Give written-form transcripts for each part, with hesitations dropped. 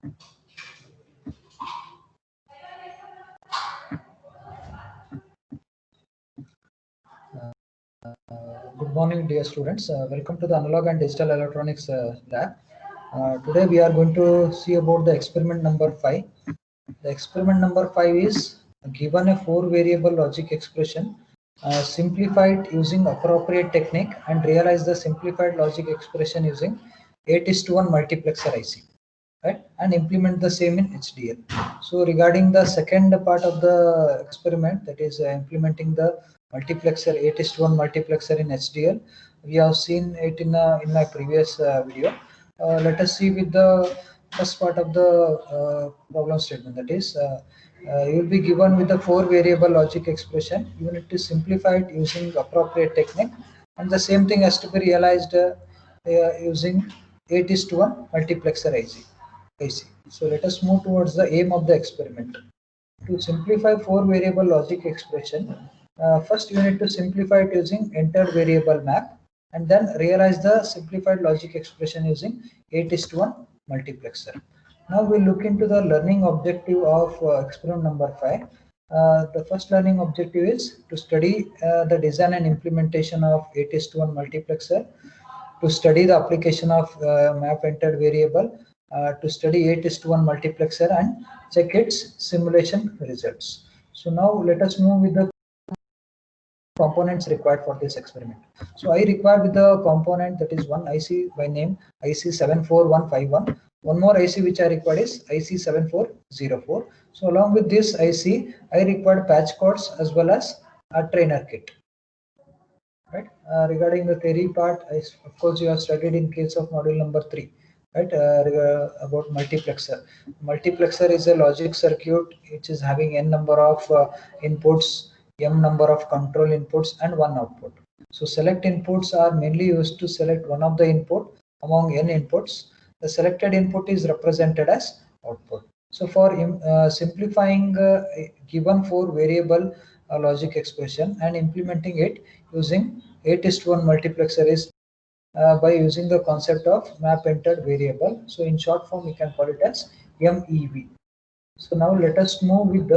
Good morning, dear students. Welcome to the Analog and Digital Electronics lab. Today we are going to see about the experiment number 5. The experiment number 5 is given a 4-variable logic expression, simplified using appropriate technique, and realize the simplified logic expression using 8:1 multiplexer IC. Right, and implement the same in HDL. So regarding the second part of the experiment, that is implementing the multiplexer 8:1 multiplexer in HDL, we have seen it in my previous video. Let us see with the first part of the problem statement, that is you will be given with the 4-variable logic expression. You need to simplify it using appropriate technique, and the same thing has to be realized using 8:1 multiplexer IC. So let us move towards the aim of the experiment. To simplify 4-variable logic expression, first you need to simplify it using entered variable map, and then realize the simplified logic expression using 8:1 multiplexer. Now we'll look into the learning objective of experiment number 5. The first learning objective is to study the design and implementation of 8:1 multiplexer, to study the application of map entered variable, to study 8:1 multiplexer and check its simulation results. So now let us move with the components required for this experiment. So I require with the component, that is one IC by name IC 74151. One more IC which I required is IC 7404. So along with this IC, I required patch cords as well as a trainer kit. Right. Regarding the theory part, of course you have studied in case of module number 3, right, about multiplexer. Multiplexer is a logic circuit which is having n number of inputs, m number of control inputs, and one output. So select inputs are mainly used to select one of the input among n inputs. The selected input is represented as output. So for simplifying given 4-variable logic expression and implementing it using 8:1 multiplexer is by using the concept of map entered variable. So in short form, we can call it as MEV. So now let us move with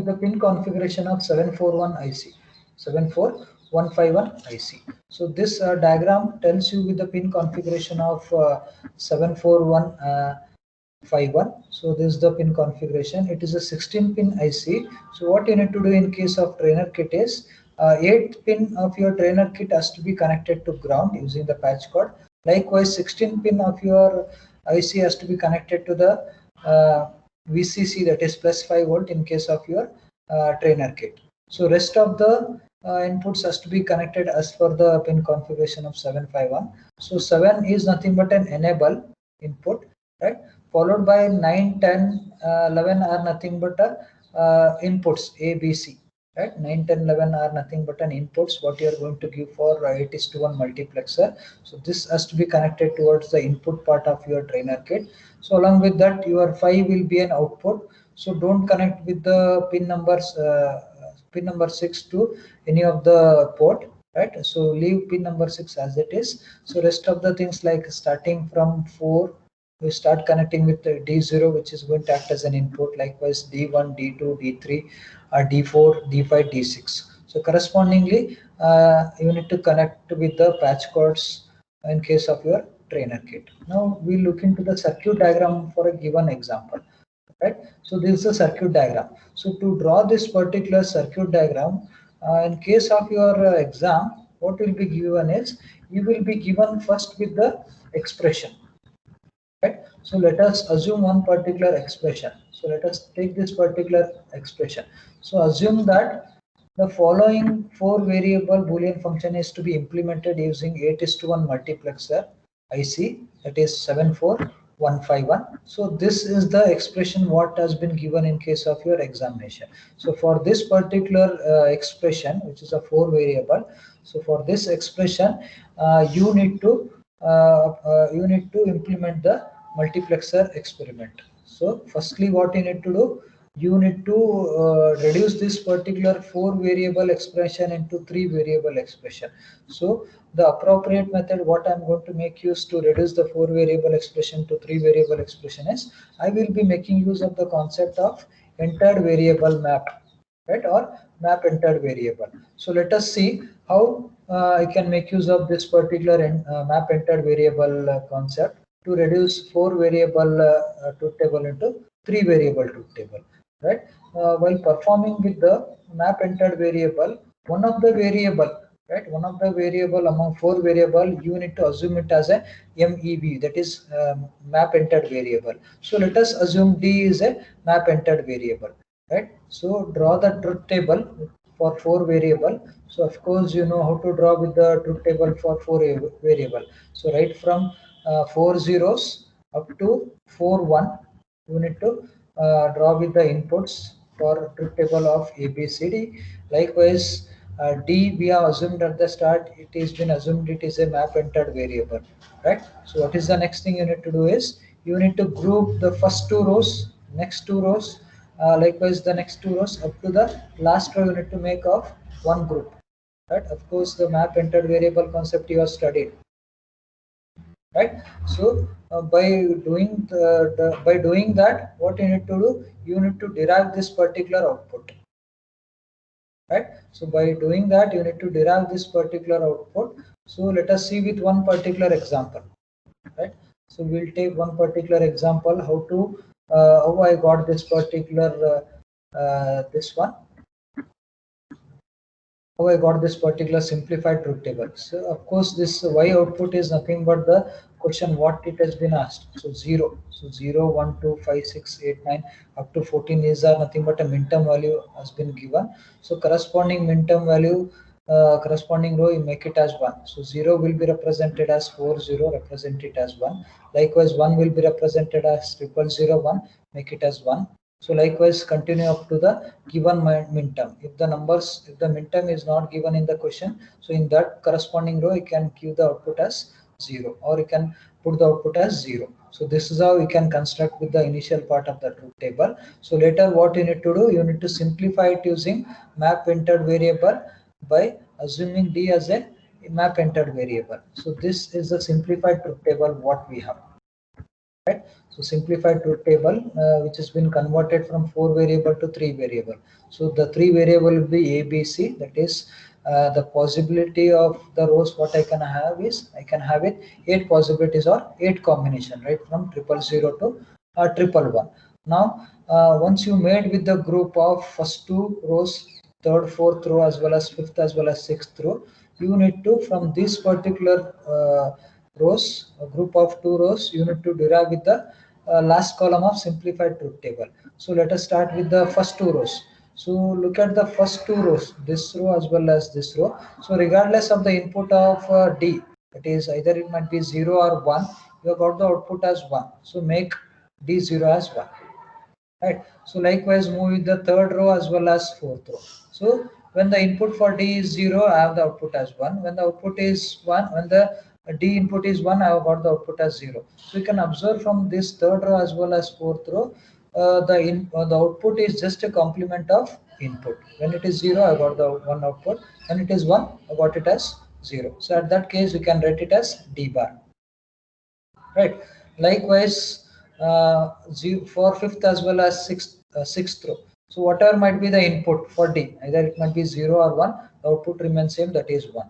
the pin configuration of 741 IC, 74151 IC. So this diagram tells you with the pin configuration of 74151. So this is the pin configuration. It is a 16-pin IC. So what you need to do in case of trainer kit is 8 pin of your trainer kit has to be connected to ground using the patch cord. Likewise, 16 pin of your IC has to be connected to the VCC, that is plus 5 volt in case of your trainer kit. So rest of the inputs has to be connected as per the pin configuration of 751. So 7 is nothing but an enable input, right? Followed by 9, 10, 11 are nothing but inputs A, B, C. Right? 9, 10, 11 are nothing but an inputs what you are going to give for 8:1 multiplexer. So this has to be connected towards the input part of your trainer kit. So along with that, your 5 will be an output. So don't connect with the pin numbers, pin number 6 to any of the port. Right? So leave pin number 6 as it is. So rest of the things like starting from 4, we start connecting with D0, which is going to act as an input. Likewise, D1, D2, D3, D4, D5, D6. So correspondingly, you need to connect with the patch cords in case of your trainer kit. Now we look into the circuit diagram for a given example. Right? So this is a circuit diagram. So to draw this particular circuit diagram, in case of your exam, what will be given is you will be given first with the expression. Right? So let us assume one particular expression. So let us take this particular expression. So assume that the following 4-variable Boolean function is to be implemented using 8:1 multiplexer IC, that is 74151. So this is the expression what has been given in case of your examination. So for this particular expression, which is a 4-variable, so for this expression, you need to implement the multiplexer experiment. So firstly, what you need to do, you need to reduce this particular 4 variable expression into 3 variable expression. So the appropriate method what I'm going to make use to reduce the 4 variable expression to 3 variable expression is I will be making use of the concept of entered variable map, right, or map entered variable. So let us see how I can make use of this particular map entered variable concept to reduce 4 variable truth table into 3 variable truth table, right. While performing with the map entered variable, one of the variable, right, one of the variable among 4 variable, you need to assume it as a MEV, that is map entered variable. So let us assume D is a map entered variable, right. So draw the truth table for 4 variable. So of course you know how to draw with the truth table for 4 variable. So right from 4 zeros up to 4 1, you need to draw with the inputs for truth table of ABCD. Likewise, D we have assumed at the start, it is been assumed it is a map entered variable, right. So what is the next thing you need to do is you need to group the first 2 rows, next 2 rows, likewise the next 2 rows up to the last row you need to make of one group, right. Of course the map entered variable concept you have studied, right. So by doing by doing that, what you need to do, you need to derive this particular output, right. So by doing that you need to derive this particular output. So let us see with one particular example, right. So we'll take one particular example how to how I got this particular this one, how I got this particular simplified truth table. So of course this y output is nothing but the question what it has been asked. So 0. So 0, 1, 2, 5, 6, 8, 9 up to 14 is nothing but a minterm value has been given. So corresponding minterm value corresponding row you make it as 1. So 0 will be represented as 4, 0, represent it as 1. Likewise 1 will be represented as 00001, make it as 1. So likewise continue up to the given minterm. If the numbers, if the minterm is not given in the question, so in that corresponding row you can give the output as 0 or you can put the output as 0. So this is how you can construct with the initial part of the truth table. So later what you need to do, you need to simplify it using map entered variable by assuming D as a map entered variable. So this is the simplified truth table what we have. Right. So simplified truth table which has been converted from 4 variable to 3 variable. So the 3 variable will be ABC, that is the possibility of the rows what I can have is I can have it 8 possibilities or 8 combination, right, from 000 to 111. Now once you made with the group of first 2 rows, third, fourth row as well as fifth as well as sixth row, you need to from this particular rows, a group of 2 rows, you need to derive with the last column of simplified truth table. So let us start with the first 2 rows. So look at the first 2 rows, this row as well as this row. So regardless of the input of D, that is either it might be 0 or 1, you have got the output as 1. So make D0 as 1. Right. So likewise move with the third row as well as fourth row. So when the input for D is 0, I have the output as 1. When the output is 1, when the D input is 1, I have got the output as 0. So you can observe from this third row as well as fourth row, the output is just a complement of input. When it is 0, I got the 1 output. When it is 1, I got it as 0. So at that case, you can write it as D bar. Right. Likewise, for fifth as well as sixth row. So whatever might be the input for D, either it might be 0 or 1, the output remains same, that is 1.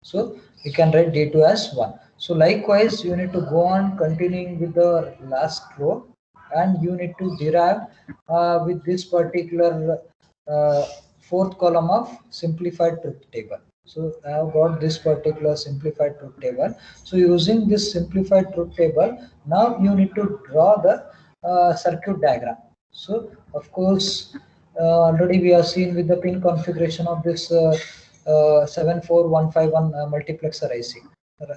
So we can write D2 as 1. So likewise, you need to go on continuing with the last row and you need to derive with this particular fourth column of simplified truth table. So I have got this particular simplified truth table. So using this simplified truth table, now you need to draw the circuit diagram. So of course, already we have seen with the pin configuration of this 74151 multiplexer IC.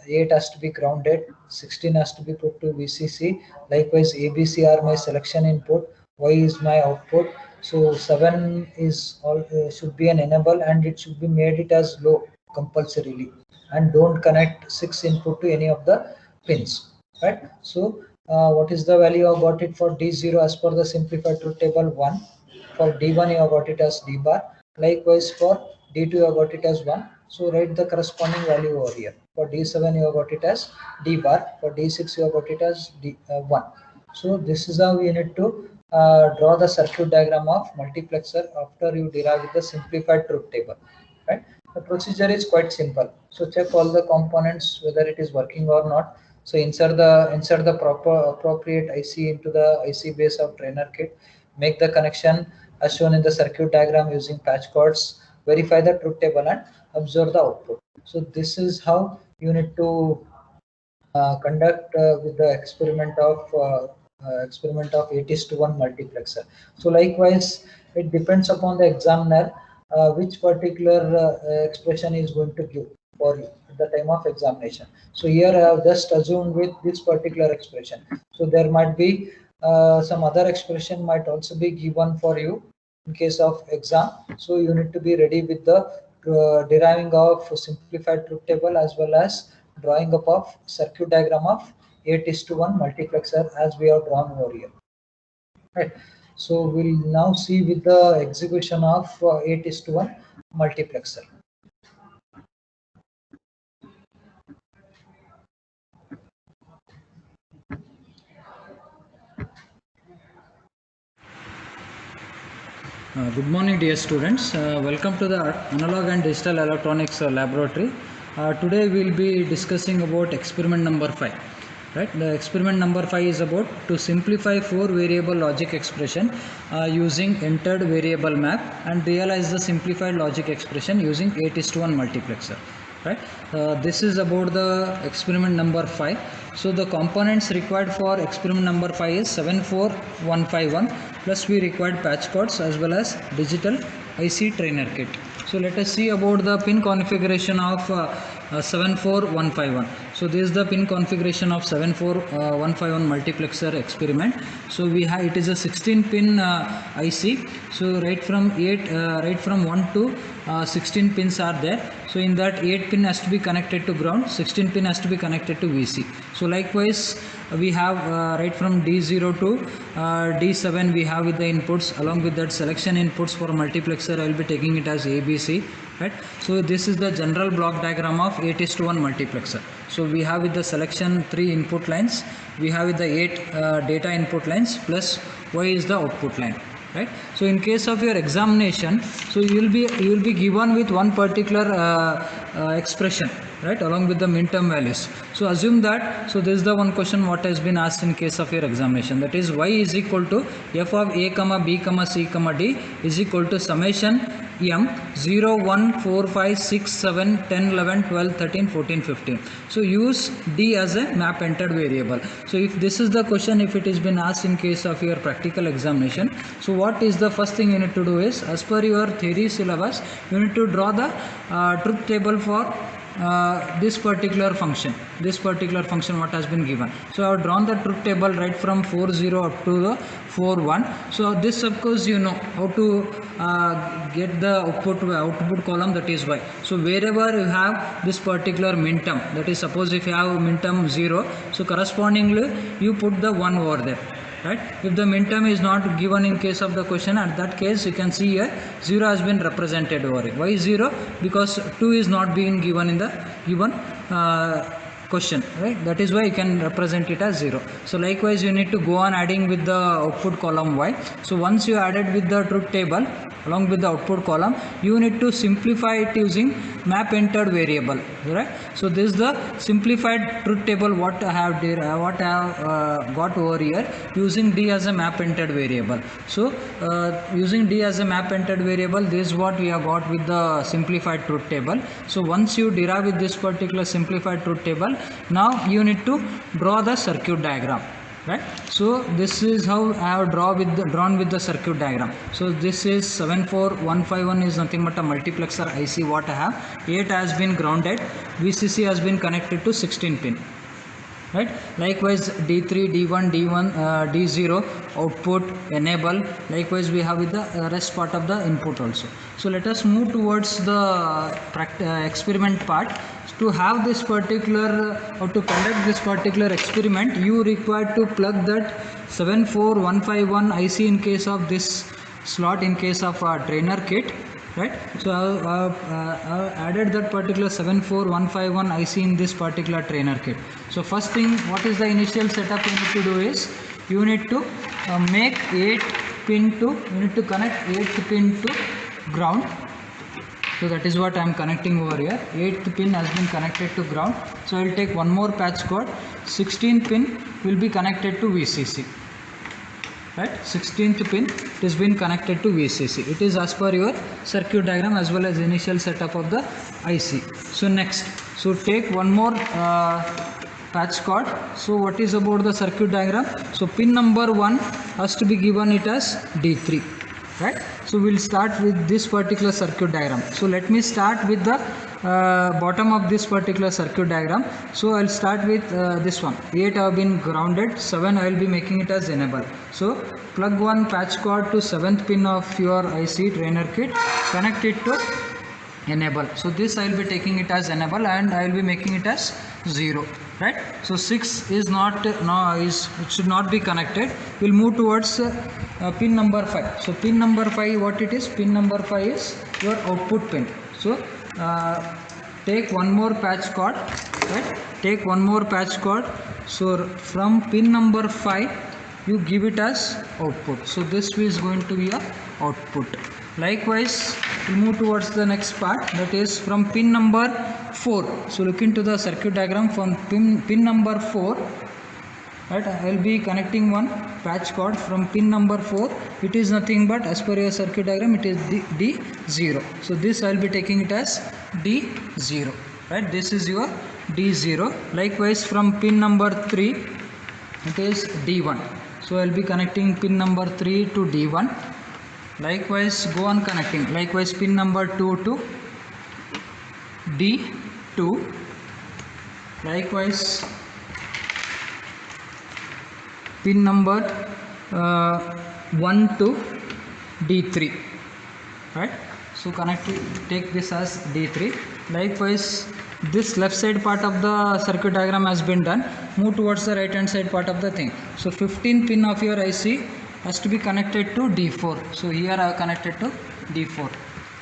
8 has to be grounded, 16 has to be put to VCC. Likewise, ABC are my selection input, Y is my output. So 7 is all should be an enable and it should be made it as low compulsorily, and don't connect 6 input to any of the pins, right. So what is the value I got it for D0 as per the simplified truth table? 1. For D1 you have got it as D bar. Likewise for D2 you have got it as 1. So write the corresponding value over here. For D7 you have got it as D bar. For D6 you have got it as D1. So this is how you need to draw the circuit diagram of multiplexer after you derive with the simplified truth table. Right? The procedure is quite simple. So check all the components whether it is working or not. So insert the proper appropriate IC into the IC base of trainer kit. Make the connection as shown in the circuit diagram using patch cords. Verify the truth table and observe the output. So this is how you need to conduct with the experiment of 8:1 multiplexer. So likewise, it depends upon the examiner which particular expression is going to give for you at the time of examination. So here I have just assumed with this particular expression. So there might be some other expression might also be given for you in case of exam. So you need to be ready with the deriving of simplified truth table as well as drawing up of circuit diagram of 8:1 multiplexer as we have drawn over here. Right. So we'll now see with the execution of 8:1 multiplexer. Good morning dear students, welcome to the Analog and Digital Electronics Laboratory. Today we will be discussing about experiment number 5. Right, the experiment number 5 is about to simplify 4 variable logic expression using entered variable map and realize the simplified logic expression using 8:1 multiplexer. Right, this is about the experiment number 5. So the components required for experiment number 5 is 74151 plus we required patch cords as well as digital IC trainer kit. So let us see about the pin configuration of 74151. So this is the pin configuration of 74151 multiplexer experiment. So we have, it is a 16 pin IC. So right from 1 to 16 pins are there. So in that 8 pin has to be connected to ground, 16 pin has to be connected to VC. So likewise we have right from D0 to D7 we have with the inputs, along with that selection inputs for multiplexer I will be taking it as ABC. Right. So this is the general block diagram of 8:1 multiplexer. So we have with the selection 3 input lines, we have with the 8 data input lines plus Y is the output line. Right. So in case of your examination, so you will be given with one particular expression, right, along with the minterm values. So assume that, so this is the one question what has been asked in case of your examination, that is Y is equal to f of a comma b comma c comma d is equal to summation m 0 1 4 5 6 7 10 11 12 13 14 15. So use d as a map entered variable. So if this is the question, if it has been asked in case of your practical examination, so what is the first thing you need to do is, as per your theory syllabus, you need to draw the truth table for this particular function what has been given. So I have drawn the truth table right from 40 up to the 41. So this of course you know how to get the output column, that is Y. So wherever you have this particular minterm, that is suppose if you have minterm 0, so correspondingly you put the 1 over there. Right. If the minterm is not given in case of the question, at that case you can see here 0 has been represented over it. Why is 0? Because 2 is not being given in the given question, right? That is why you can represent it as 0. So likewise you need to go on adding with the output column Y. So once you added with the truth table along with the output column, you need to simplify it using map entered variable, right? So this is the simplified truth table what I have got over here using d as a map entered variable. So using d as a map entered variable, this is what we have got with the simplified truth table. So once you derive with this particular simplified truth table, now you need to draw the circuit diagram. Right. So this is how I have drawn with the circuit diagram. So this is 74151 is nothing but a multiplexer IC what I have. 8 has been grounded, VCC has been connected to 16 pin. Right. Likewise D3, D1, D0 output enable. Likewise we have with the rest part of the input also. So let us move towards the experiment part. To have this particular or to conduct this particular experiment, you require to plug that 74151 IC in case of this slot in case of trainer kit, right? So I've added that particular 74151 IC in this particular trainer kit. So first thing, what is the initial setup you need to do is you need to make 8 pin to, you need to connect 8th pin to ground. So that is what I am connecting over here. 8th pin has been connected to ground. So I will take one more patch cord. 16th pin will be connected to VCC. Right, 16th pin it has been connected to VCC. It is as per your circuit diagram as well as initial setup of the IC. So next, so take one more patch cord. So what is about the circuit diagram? So pin number 1 has to be given it as D3. Right, so we'll start with this particular circuit diagram. So let me start with the bottom of this particular circuit diagram. So I'll start with this one. 8 have been grounded, 7 I will be making it as enable. So plug one patch cord to 7th pin of your IC trainer kit, connect it to enable. So this I will be taking it as enable and I will be making it as 0. Right, so 6 is not, it should not be connected. We'll move towards pin number 5. So pin number 5, what it is? Pin number 5 is your output pin. So take one more patch cord, right? Take one more patch cord. So from pin number 5 you give it as output. So this is going to be a output. Likewise, we'll move towards the next part, that is from pin number 4. So look into the circuit diagram from pin number 4. Right, I will be connecting one patch cord from pin number 4. It is nothing but, as per your circuit diagram, it is D0. So this I will be taking it as D0. Right, this is your D0. Likewise, from pin number 3, it is D1. So I will be connecting pin number 3 to D1. Likewise, go on connecting. Likewise, pin number 2 to D2. Likewise, pin number 1 to D3. Right, so connect it, take this as D3. Likewise, this left side part of the circuit diagram has been done. Move towards the right hand side part of the thing. So 15 pin of your IC has to be connected to D4. So here I have connected to D4.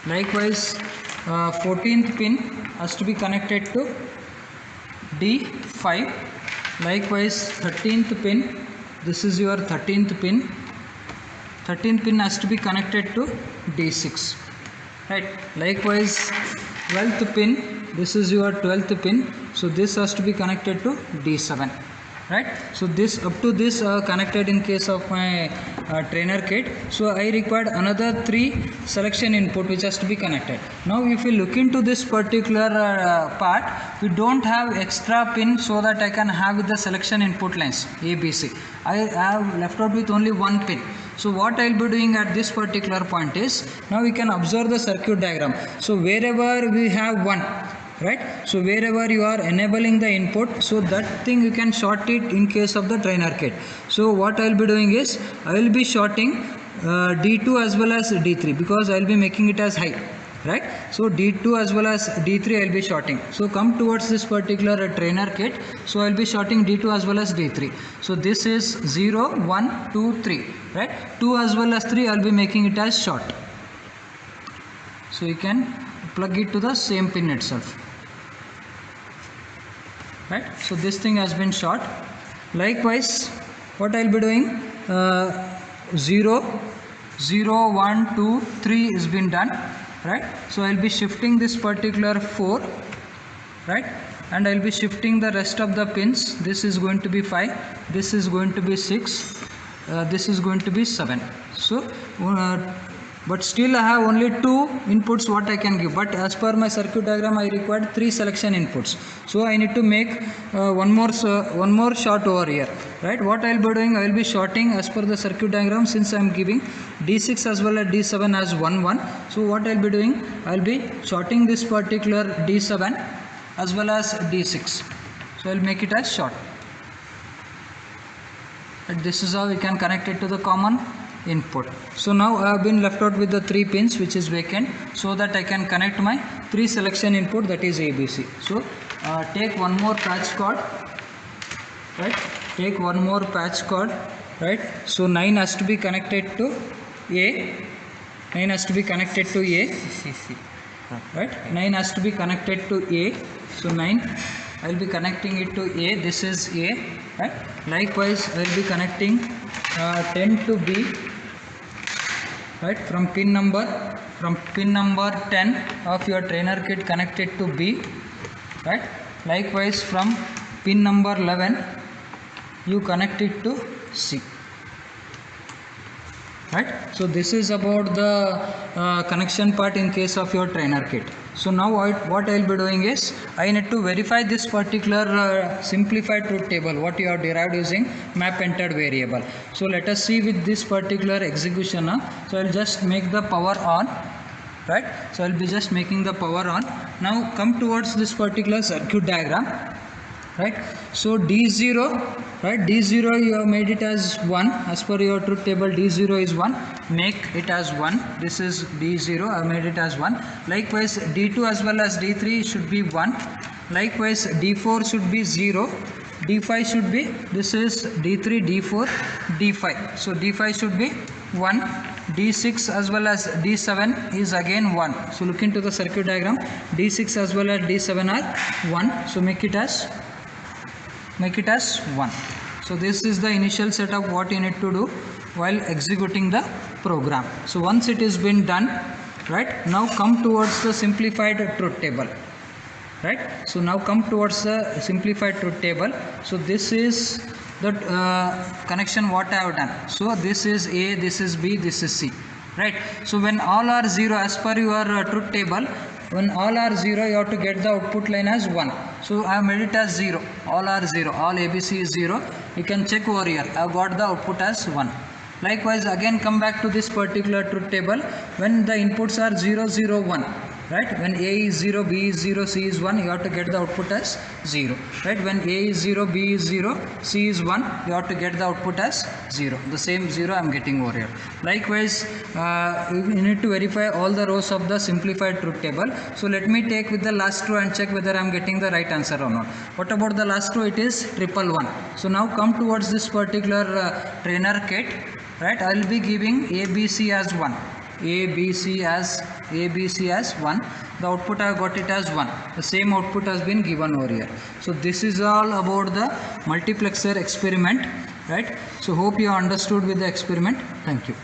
Likewise, 14th pin has to be connected to D5. Likewise, 13th pin, this is your 13th pin. 13th pin has to be connected to D6. Right. Likewise, 12th pin, this is your 12th pin. So this has to be connected to D7. Right, so this up to this connected in case of my trainer kit. So I required another 3 selection input which has to be connected. Now if you look into this particular part, we don't have extra pin so that I can have the selection input lines ABC. I have left out with only one pin. So what I will be doing at this particular point is, now we can observe the circuit diagram. So wherever we have one, right, so wherever you are enabling the input, so that thing you can short it in case of the trainer kit. So what I will be doing is, I will be shorting D2 as well as D3 because I will be making it as high. Right, so D2 as well as D3 I will be shorting. So come towards this particular trainer kit. So I will be shorting D2 as well as D3. So this is 0, 1, 2, 3. Right, 2 as well as 3 I will be making it as short. So you can plug it to the same pin itself. Right, so this thing has been short. Likewise, what I will be doing, 0, 0, 1, 2, 3 has been done. Right, so I will be shifting this particular 4. Right, and I will be shifting the rest of the pins. This is going to be 5, this is going to be 6, this is going to be 7. So but still I have only 2 inputs what I can give, but as per my circuit diagram I required 3 selection inputs. So I need to make one more short over here. Right, what I will be doing, I will be shorting as per the circuit diagram. Since I am giving D6 as well as D7 as 1 1, so what I will be doing, I will be shorting this particular D7 as well as D6. So I will make it as short. And this is how we can connect it to the common input. So now I have been left out with the 3 pins which is vacant, so that I can connect my 3 selection input, that is ABC. So take one more patch cord. Right, take one more patch cord. Right, so 9 has to be connected to A, 9 has to be connected to A, right? 9 has to be connected to A, so 9 I will be connecting it to A, this is A, right? Likewise I will be connecting 10 to B, right? From pin number 10 of your trainer kit connected to B, right? Likewise from pin number 11 you connect it to C, right? So this is about the connection part in case of your trainer kit. So now what I will be doing is I need to verify this particular simplified truth table what you have derived using map entered variable. So let us see with this particular execution. So I will just make the power on, right? So I will be just making the power on. Now come towards this particular circuit diagram, right? So D0, right? D0 you have made it as 1 as per your truth table. D0 is 1, make it as 1. This is D0, I have made it as 1. Likewise D2 as well as D3 should be 1. Likewise D4 should be 0. D5 should be, this is D3, D4, D5. So D5 should be 1. D6 as well as D7 is again 1. So look into the circuit diagram. D6 as well as D7 are 1. So make it as 1. So this is the initial setup what you need to do while executing the program. So once it is been done, right, now come towards the simplified truth table, right? So now come towards the simplified truth table. So this is the connection what I have done. So this is A, this is B, this is C, right? So when all are 0 as per your truth table, when all are 0 you have to get the output line as 1. So I have made it as 0, all are 0, all ABC is 0. You can check over here, I have got the output as 1. Likewise again come back to this particular truth table. When the inputs are 0, 0, 1, right? When A is 0, B is 0, C is 1, you have to get the output as 0, right? When A is 0, B is 0, C is 1, you have to get the output as 0. The same 0 I am getting over here. Likewise you need to verify all the rows of the simplified truth table. So let me take with the last row and check whether I am getting the right answer or not. What about the last row? It is 111. So now come towards this particular trainer kit, right? I will be giving ABC as 1. ABC as 1. The output I have got it as 1. The same output has been given over here. So this is all about the multiplexer experiment, right? So hope you understood with the experiment. Thank you.